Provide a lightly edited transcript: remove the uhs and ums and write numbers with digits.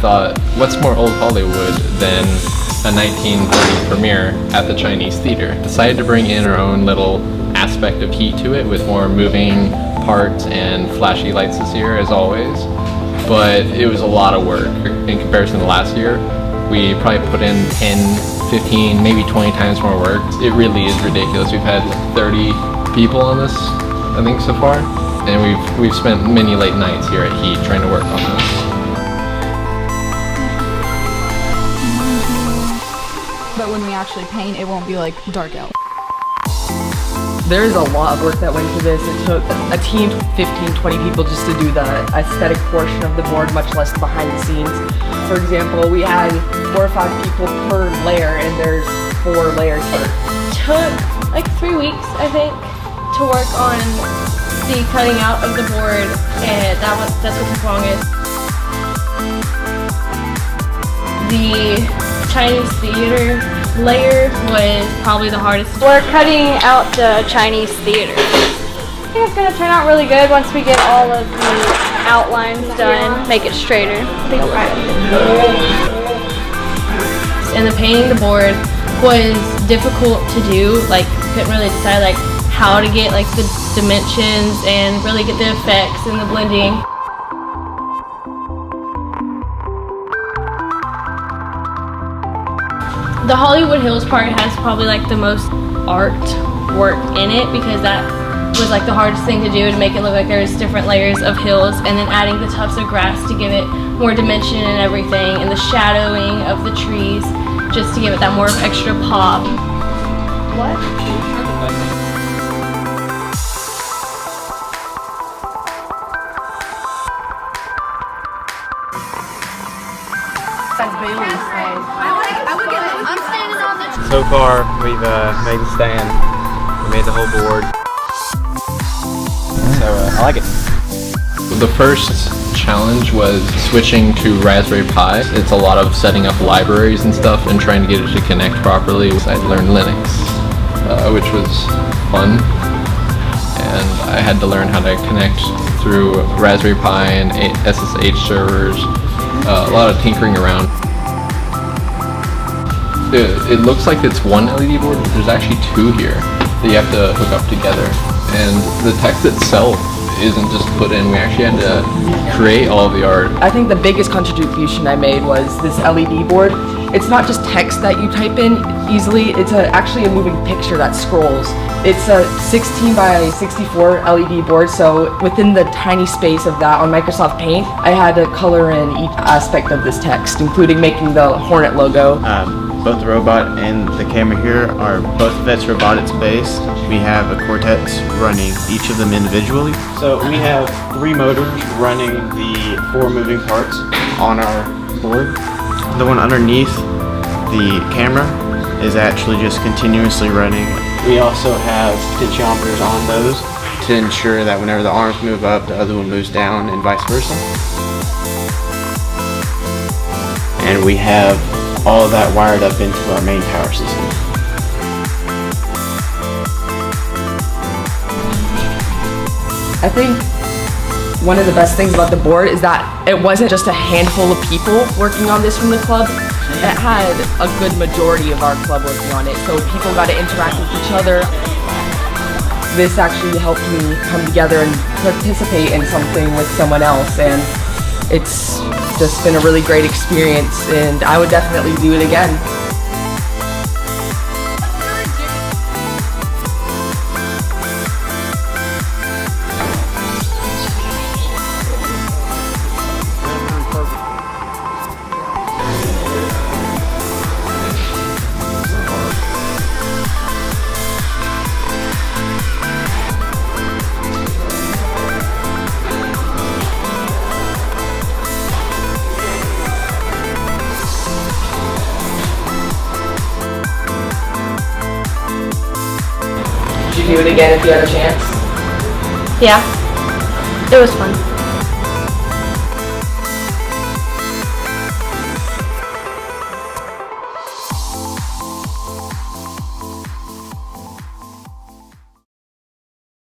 thought, what's more old Hollywood than a 1930 premiere at the Chinese theater? Decided to bring in our own little aspect of heat to it with more moving parts and flashy lights this year, as always. But it was a lot of work in comparison to last year. We probably put in 10, 15, maybe 20 times more work. It really is ridiculous. We've had 30 people on this, I think, so far. And we've spent many late nights here at H.E.A.T trying to work on this. But when we actually paint, it won't be like dark out. There's a lot of work that went into this. It took a team, 15, 20 people just to do the aesthetic portion of the board, much less the behind the scenes. For example, we had 4 or 5 people per layer, and there's 4 layers here. It took like 3 weeks, I think, to work on the cutting out of the board, and that's what took longest. The Chinese theater layer was probably the hardest. We're cutting out the Chinese theater. I think it's going to turn out really good once we get all of the outlines done, make it straighter. And the painting the board was difficult to do. Like, couldn't really decide like how to get like the dimensions and really get the effects and the blending. The Hollywood Hills part has probably like the most art work in it, because that was like the hardest thing to do, to make it look like there's different layers of hills, and then adding the tufts of grass to give it more dimension and everything, and the shadowing of the trees just to give it that more extra pop. What? So far, we've made the stand, we made the whole board, so I like it. The first challenge was switching to Raspberry Pi. It's a lot of setting up libraries and stuff and trying to get it to connect properly. I learned Linux, which was fun, and I had to learn how to connect through Raspberry Pi and SSH servers, a lot of tinkering around. It looks like it's one LED board, but there's actually 2 here that you have to hook up together. And the text itself isn't just put in, we actually had to create all of the art. I think the biggest contribution I made was this LED board. It's not just text that you type in easily, it's actually a moving picture that scrolls. It's a 16 by 64 LED board, so within the tiny space of that on Microsoft Paint, I had to color in each aspect of this text, including making the Hornet logo. Both the robot and the camera here are both VETS Robotics based. We have a Cortex running each of them individually. So we have 3 motors running the 4 moving parts on our board. The one underneath the camera is actually just continuously running. We also have potentiometers on those to ensure that whenever the arms move up, the other one moves down and vice versa. And we have all of that wired up into our main power system. I think one of the best things about the board is that it wasn't just a handful of people working on this from the club. It had a good majority of our club working on it, so people got to interact with each other. This actually helped me come together and participate in something with someone else, and it's just been a really great experience, and I would definitely do it again. Would you do it again if you had a chance? Yeah, it was fun.